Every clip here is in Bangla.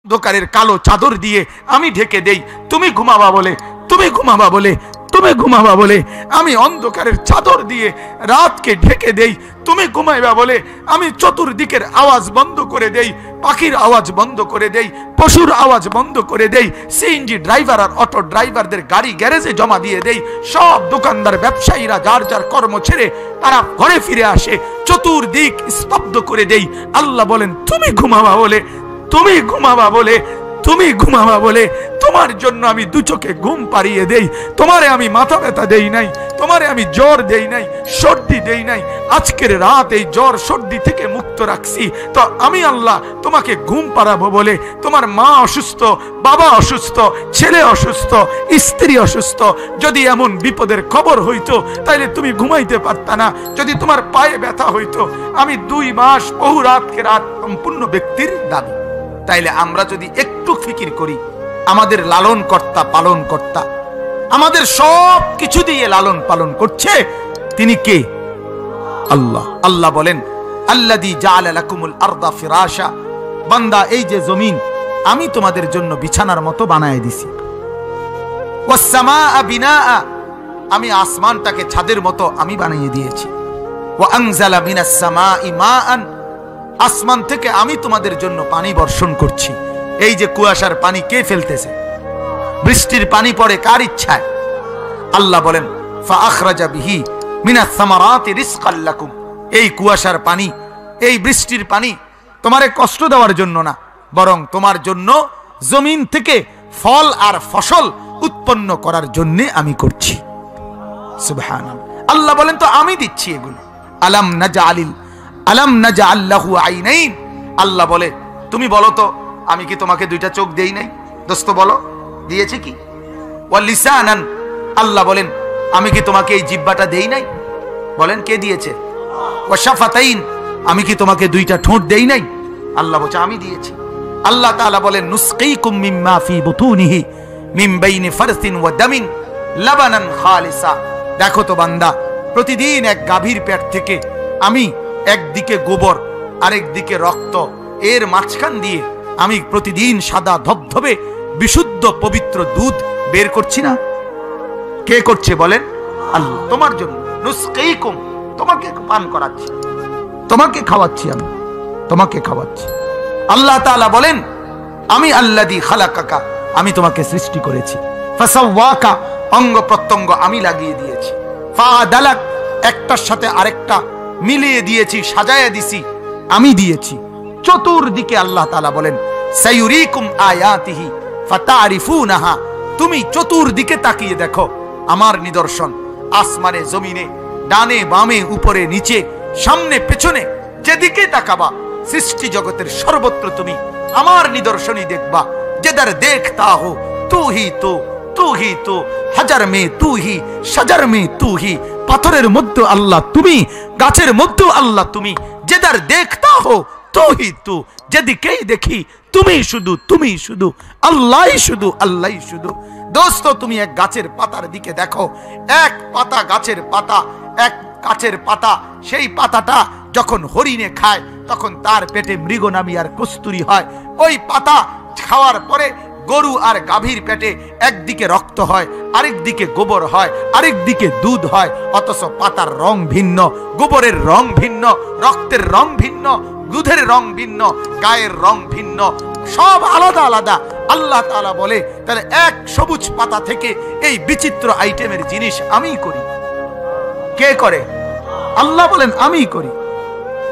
অন্ধকারের কালো চাদর দিয়ে আমি ঢেকে দেই, তুমি ঘুমাবা বলে, তুমি ঘুমাবা বলে, তুমি ঘুমাবা বলে আমি অন্ধকারের চাদর দিয়ে রাতকে ঢেকে দেই, তুমি ঘুমাইবা বলে আমি চতুর্দিকের আওয়াজ বন্ধ করে দেই, পাখির আওয়াজ বন্ধ করে দেই, পশুর আওয়াজ বন্ধ করে দেই, সিএনজি ড্রাইভার আর অটো ড্রাইভারদের গাড়ি গ্যারেজে জমা দিয়ে দেই, সব দোকানদার ব্যবসায়ীরা যার যার কর্ম ছেড়ে তারা ঘরে ফিরে আসে, চতুর্দিক স্তব্ধ করে দেই। আল্লাহ বলেন তুমি ঘুমাবা বলে, তুমি ঘুমাবা বলে, তুমি ঘুমাবা বলে তোমার জন্য আমি দু চোখে ঘুম পাড়িয়ে দেই। তোমারে আমি মাথা ব্যথা দেই নাই, তোমারে আমি জ্বর দেই নাই, সর্দি দেই নাই। আজকের রাত এই জ্বর সর্দি থেকে মুক্ত রাখছি, তো আমি আল্লাহ তোমাকে ঘুম পাড়াবো বলে। তোমার মা অসুস্থ, বাবা অসুস্থ, ছেলে অসুস্থ, স্ত্রী অসুস্থ, যদি এমন বিপদের খবর হইতো তাইলে তুমি ঘুমাইতে পারতা না। যদি তোমার পায়ে ব্যথা হইতো, আমি 2 মাস বহু রাতকে রাত সম্পূর্ণ ব্যক্তির দাবি। তাইলে আমরা যদি একটু ফিকির করি, আমাদের লালন কর্তা পালন কর্তা আমাদের সব কিছু দিয়ে লালন পালন করছে, তিনি কে? আল্লাহ। আল্লাহ বলেন আল্লাযী জাআলা লাকুমুল আরদা ফিরাশা, বান্দা এই যে জমিন আমি তোমাদের জন্য বিছানার মতো বানায় দিছি, ওয়াস সামাআ বিনাআ, আমি আসমানটাকে ছাদের মতো আমি বানিয়ে দিয়েছি, ওয়া আনজালা মিনাস সামাই মাআন, আসমান থেকে আমি তোমাদের জন্য পানি বর্ষণ করছি। এই যে কুয়াশার পানি কে ফেলতেছে? বৃষ্টির পানি পড়ে কার ইচ্ছায়? আল্লাহ বলেন ফাআখরাজা বিহি মিনাস সামারাতি রিজকাল লাকুম, এই কুয়াশার পানি, এই বৃষ্টির পানি তোমারে কষ্ট দেওয়ার জন্য না, বরং তোমার জন্য জমিন থেকে ফল আর ফসল উৎপন্ন করার জন্য আমি করছি। সুবহানাল্লাহ। আল্লাহ বলেন তো আমি দিচ্ছি এগুলো। আলাম নাজআল লাহু আইনাইন, আল্লাহ বলে তুমি বলো তো আমি কি তোমাকে 2টা চোখ দেই নাই? দোস্ত বলো দিয়েছি কি? ওয়া লিসানান, আল্লাহ বলেন আমি কি তোমাকে এই জিহ্বাটা দেই নাই? বলেন কে দিয়েছে? ওয়া শাফাতাইন, আমি কি তোমাকে 2টা ঠোঁট দেই নাই? আল্লাহ বলছে আমি দিয়েছি। আল্লাহ তাআলা বলেন নুসকিকুম মিম্মা ফি বুতুনিহি মিন বাইনি ফারসিন ওয়া দামিন লাবানান খালিসা। দেখো তো বান্দা, প্রতিদিন এক গাভীর পেট থেকে আমি একদিকে গোবর আরেকদিকে রক্ত, এর মাঝখান দিয়ে আমি প্রতিদিন সাদা ধবধবে বিশুদ্ধ পবিত্র দুধ বের করছি না? কে করছে বলেন? আল্লাহ। তোমার জন্য নুসকিকুম, তোমাকে পান করাচ্ছি, তোমাকে খাওয়াচ্ছি, আমি তোমাকে খাওয়াচ্ছি। আল্লাহ তাআলা বলেন আমি আল্লাযী খালাকাকা, আমি তোমাকে সৃষ্টি করেছি, ফাসাওয়াকা, অঙ্গ প্রত্যঙ্গ আমি লাগিয়ে দিয়েছি, ফাআদালাক, একটার সাথে আরেকটা মিলিয়ে দিয়েছি, সাজায়া দিছি, আমি দিয়েছি। চতুর্দিকে আল্লাহ তাআলা বলেন সায়ুরিকুম আয়াতিহি ফাতারিফুনাহা, তুমি চতুর্দিকে তাকিয়ে দেখো আমার নিদর্শন, আসমানে জমিনে, ডানে বামে উপরে নিচে সামনে পেছনে, যেদিকে তাকাবা সৃষ্টি জগতের সর্বত্র তুমি আমার নিদর্শনই দেখবা। যেদার দেখতা হো তু হি তো, তু হি তো, হাজার মে তু হি, সাজার মে তু হি, পাথরের মধ্যে আল্লাহ তুমি, গাছের মধ্যে আল্লাহ তুমি, যেদার দেখতা হো তু হি তু, যেদিকেই দেখি তুমি শুধু, তুমি শুধু, আল্লাহই শুধু, আল্লাহই শুধু। দোস্ত তুমি এক গাছের পাতার দিকে দেখো, এক পাতা গাছের পাতা, এক গাছের পাতা, সেই পাতাটা যখন হরিণে খায় তখন তার পেটে মৃগনামী আর কস্তুরী হয়। ওই পাতা খাওয়ার পরে গরু আর গাভীর পেটে একদিকে রক্ত হয়, আরেক দিকে গোবর হয়, আরেক দিকে দুধ হয়, অথচ পাতার রং ভিন্ন, গোবরের রং ভিন্ন, রক্তের রং ভিন্ন, দুধের রং ভিন্ন, গায়ের রং ভিন্ন, সব আলাদা আলাদা। আল্লাহ তাআলা বলে তাহলে এক সবুজ পাতা থেকে এই বিচিত্র আইটেমের জিনিস আমি করি। কে করে? আল্লাহ বলেন আমি করি।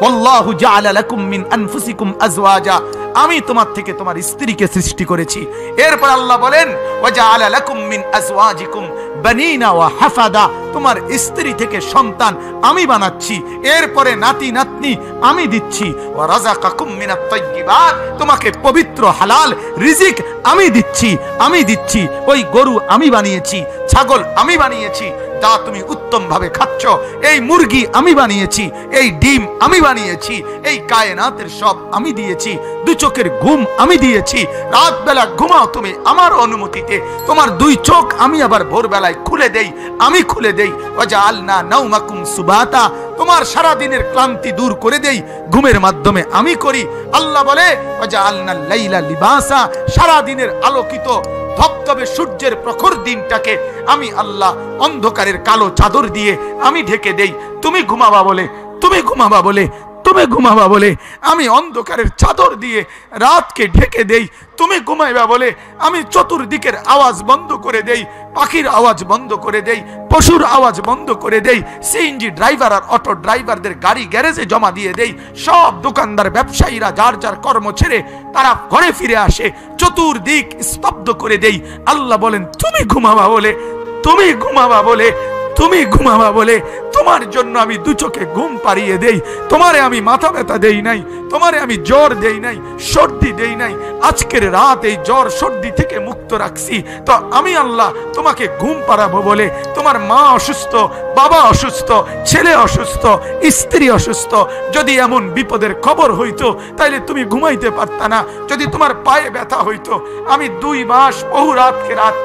ওয়াল্লাহু জাআলা লাকুম মিন আনফুসিকুম আজওয়াজা, আমি তোমার থেকে তোমার স্ত্রীকে সৃষ্টি করেছি। এরপর আল্লাহ বলেন ওয়া জাআলা লাকুম মিন আজওয়াজিকুম বানিনা ওয়া হাফাদা, তোমার স্ত্রী থেকে সন্তান আমি বানাচ্ছি, এরপরে নাতি নাতনি আমি দিচ্ছি। ওয়া রাযাকাকুম মিনাত তাইয়্যিবাত, তোমাকে পবিত্র হালাল রিজিক আমি দিচ্ছি, আমি দিচ্ছি। ওই গরু আমি বানিয়েছি, ছাগল আমি বানিয়েছি, যা তুমি উত্তম ভাবে খাচ্ছ, এই মুরগি আমি বানিয়েছি, এই ডিম আমি বানিয়েছি, এই কায়নাতের সব আমি দিয়েছি, 2 চোখের ঘুম আমি দিয়েছি, রাত বেলা ঘুমাও তুমি আমার অনুমতিতে, তোমার 2 চোখ আমি আবার ভোর বেলায় খুলে দেই, আমি খুলে দেই। ওয়াজআলনা নাওমাকুম সুবাতা, তোমার সারা দিনের ক্লান্তি দূর করে দেই ঘুমের মাধ্যমে আমি করি। আল্লাহ বলে ওয়াজআলনাল লাইলা লিবাসা, সারা দিনের আলোকিত ধবধবে সূর্যের প্রখর দিনটাকে আমি আল্লাহ অন্ধকারের কালো চাদর দিয়ে আমি ঢেকে দেই। তুমি ঘুমাবা বলে, তুমি ঘুমাবা বলে, তুমি ঘুমাবা বলে আমি অন্ধকারের চাদর দিয়ে রাতকে ঢেকে দেই। তুমি ঘুমাইবা বলে আমি চতুর্দিকের আওয়াজ বন্ধ করে দেই, পাখির আওয়াজ বন্ধ করে দেই, পশুর আওয়াজ বন্ধ করে দেই, সিএনজি ড্রাইভার আর অটো ড্রাইভারদের গাড়ি গ্যারেজে জমা দিয়ে দেই, সব দোকানদার ব্যবসায়ীরা যার যার কর্ম ছেড়ে তারা ঘরে ফিরে আসে, চতুর্দিক স্তব্ধ করে দেই। আল্লাহ বলেন তুমি ঘুমাবা বলে, তুমি ঘুমাবা বলে, তুমি ঘুমাবা বলে তোমার জন্য আমি দু চোখে ঘুম পাড়িয়ে দেই। তোমারে আমি মাথা ব্যথা দেই নাই, তোমারে আমি জ্বর দেই নাই, সর্দি দেই নাই। আজকের রাত এই জ্বর সর্দি থেকে মুক্ত রাখছি, তো আমি আল্লাহ তোমাকে ঘুম পাড়াবো বলে। তোমার মা অসুস্থ, বাবা অসুস্থ, ছেলে অসুস্থ, স্ত্রী অসুস্থ, যদি এমন বিপদের খবর হইতো তাইলে তুমি ঘুমাইতে পারতা না। যদি তোমার পায়ে ব্যথা হইতো, আমি 2 মাস বহু রাতকে রাত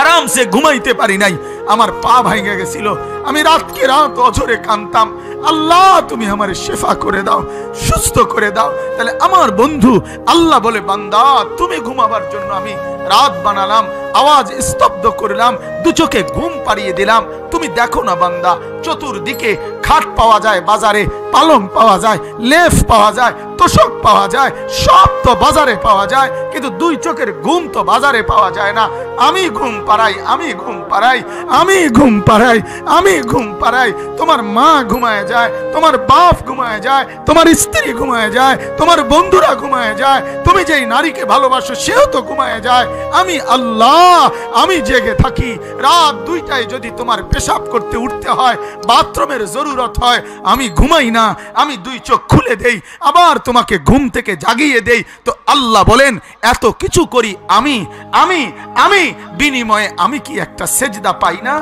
আরামসে ঘুমাইতে পারি নাই, আমার পা ভাঙে গেছিল, আমি রাতকে রাত অঝরে কাঁদতাম, আল্লাহ তুমি আমার শেফা করে দাও, সুস্থ করে দাও। তাহলে আমার বন্ধু আল্লাহ বলে বান্দা তুমি ঘুমাবার জন্য আমি রাত বানালাম, আওয়াজ স্তব্ধ করলাম, দু চোখে ঘুম পাড়িয়ে দিলাম। তুমি দেখো না বান্দা, চতুর্দিকে খাট পাওয়া যায় বাজারে, পালং পাওয়া যায়, লেফ পাওয়া যায়, তোষক পাওয়া যায়, সব তো বাজারে পাওয়া যায়, কিন্তু 2 চোখের ঘুম তো বাজারে পাওয়া যায় না। আমি ঘুম পাড়াই, আমি ঘুম পাড়াই, আমি ঘুম পাড়াই, আমি ঘুম পাড়াই। তোমার মা ঘুমায় যায়, তোমার বাপ ঘুমায় যায়, তোমার স্ত্রী ঘুমায় যায়, তোমার বন্ধুরা ঘুমায় যায়, তুমি যেই নারীকে ভালোবাসো সেও তো ঘুমায় যায়। আমি আল্লাহ আমি জেগে থাকি। রাত 2টায় যদি তোমার পেশাব করতে উঠতে হয়, বাথরুমের জরুরত হয়, আমি ঘুমাই না, আমি 2 চোখ খুলে দেই, আবার তোমাকে ঘুম থেকে জাগিয়ে দেই। তো আল্লাহ বলেন এত কিছু করি আমি, আমি আমি বিনিময়ে আমি কি একটা সেজদা পাই না?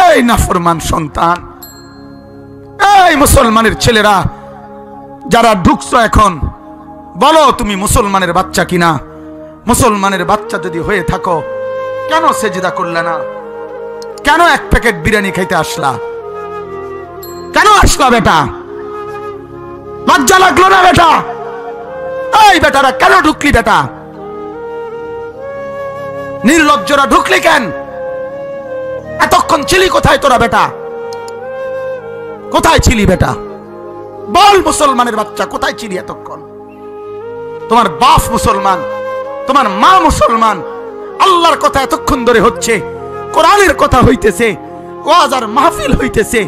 এই নাফরমান সন্তান, এই মুসলমানের ছেলেরা যারা ঢুকছো এখন, বলো তুমি মুসলমানের বাচ্চা কিনা? মুসলমানের বাচ্চা যদি হয়ে থাকো, কেন সেজদা করলে না? কেন 1 প্যাকেট বিরিয়ানি খাইতে আসলা? কেন আসলা বেটা? লজ্জা লাগলো না বেটা? এই বেটারা কেন ঢুকলি বেটা? নির্লজ্জরা ঢুকলি কেন? এতক্ষণ ছিলি কোথায় তোরা বেটা? কোথায় ছিলি বেটা? বল মুসলমানের বাচ্চা কোথায় ছিলি এতক্ষণ? তোমার বাপ মুসলমান, তোমার মা মুসলমান, আল্লাহর কথা এতক্ষণ ধরে হচ্ছে, কোরআনের কথা হইতেছে, ওয়াজ আর মাহফিল হইতেছে,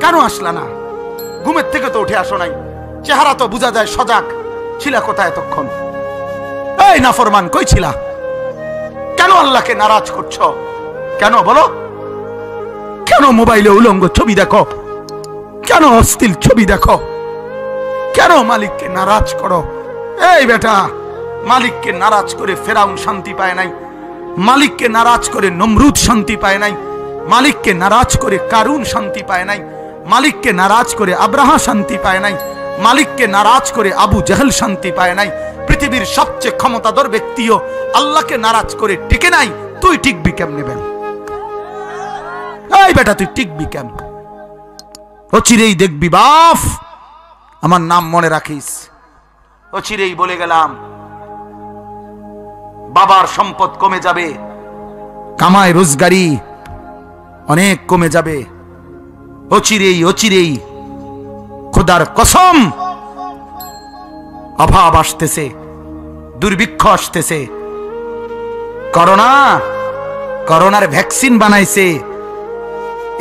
কেন আসলা না? ঘুমের থেকে তো উঠে আসো নাই, চেহারা তো বোঝা যায় সজাগ। ছিলা কোথায় এতক্ষণ? এই নাফরমান কই ছিলা? কেন আল্লাহকে নারাজ করছো? কেন বলো? কেন মোবাইলে উলঙ্গ ছবি দেখো? কেন অশ্লীল ছবি দেখো? কেন মালিককে নারাজ করো? এই বেটা, মালিককে নারাজ করে ফেরাউন শান্তি পায় নাই, মালিককে নারাজ করে নমরুদ শান্তি পায় নাই, মালিককে নারাজ করে কারুন শান্তি পায় নাই, মালিককে নারাজ করে আব্রাহা শান্তি পায় নাই, মালিককে নারাজ করে আবু জেহেল শান্তি পায় নাই। পৃথিবীর সবচেয়ে ক্ষমতাধর ব্যক্তিও আল্লাহকে নারাজ করে টিকে নাই। তুই টিকবি কেমনে বেন? এই বেটা তুই টিকবি কেমন? অচিরেই দেখবি বাপ, আমার নাম মনে রাখিস, অচিরেই বলে গেলাম বাবার সম্পদ কমে যাবে, কামাই রোজগারি অনেক কমে যাবে। অচিরেই অচিরেই খোদার কসম অভাব আসতেছে, দুর্ভিক্ষ আসতেছে। করোনা, করোনার ভ্যাকসিন বানাইছে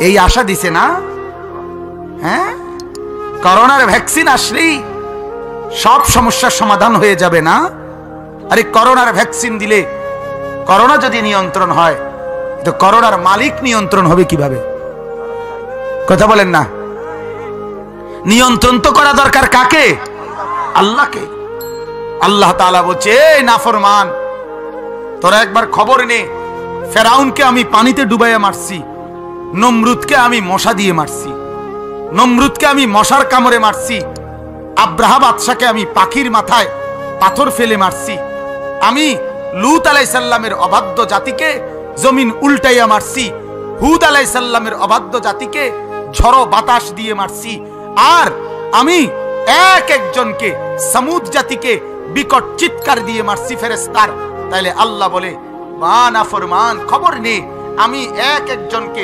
এই আশা দিছে না? হ্যাঁ, করোনার ভ্যাকসিন আসলেই সব সমস্যার সমাধান হয়ে যাবে না? আরে করোনার ভ্যাকসিন দিলে করোনা যদি নিয়ন্ত্রণ হয়, তো করোনার মালিক নিয়ন্ত্রণ হবে কিভাবে? কথা বলেন না? নিয়ন্ত্রণ তো করা দরকার কাকে? আল্লাহকে। আল্লাহ তাআলা বলছে এই নাফরমান, তোরা একবার খবর নে, ফেরাউনকে আমি পানিতে ডুবাইয়া মারছি, নমরুদকে আমি মশা দিয়ে মারছি, নমরুদকে আমি মশার কামড়ে মারছি, আব্রাহা বাদশাকে আমি পাখির মাথায় পাথর ফেলে মারছি, আমি লূত আলাইহিস সালামের অবাধ্য জাতিকে জমিন উল্টাইয়া মারছি, হুদ আলাইহিস সালামের অবাধ্য জাতিকে ঝড়ো বাতাস দিয়ে মারছি, আর আমি এক একজনকে সমুদ জাতিকে বিকট চিৎকার দিয়ে মারছি ফেরেশতার। তাইলে আল্লাহ বলে মা নাফরমান, খবর নেই আমি এক একজনকে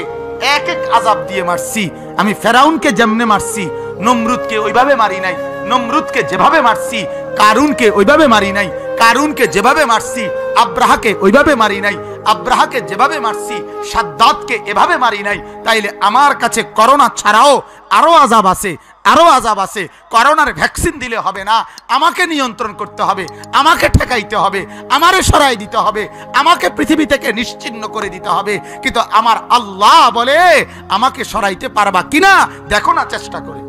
এক এক আযাব দিয়ে মারছি। আমি ফেরাউনকে যেমনে মারছি নমরুদকে ওইভাবে মারি নাই, নমরুদকে যেভাবে মারছি কারুনকে ওইভাবে মারি নাই, কারুনকে যেভাবে মারছি আব্রাহাকে ওইভাবে মারি নাই, আব্রাহাকে যেভাবে মারছি সাদ্দাতকে এভাবে মারি নাই। তাইলে আমার কাছে করোনা ছাড়াও আরো আযাব আছে, আরো আযাব আছে। করোনার ভ্যাকসিন দিলে হবে না, আমাকে নিয়ন্ত্রণ করতে হবে, আমাকে ঠেকাইতে হবে, আমারে সরাই দিতে হবে, আমাকে পৃথিবী থেকে নিশ্চিহ্ন করে দিতে হবে। কিন্তু আমার আল্লাহ বলে আমাকে সরাইতে পারবা কিনা দেখো না চেষ্টা করে।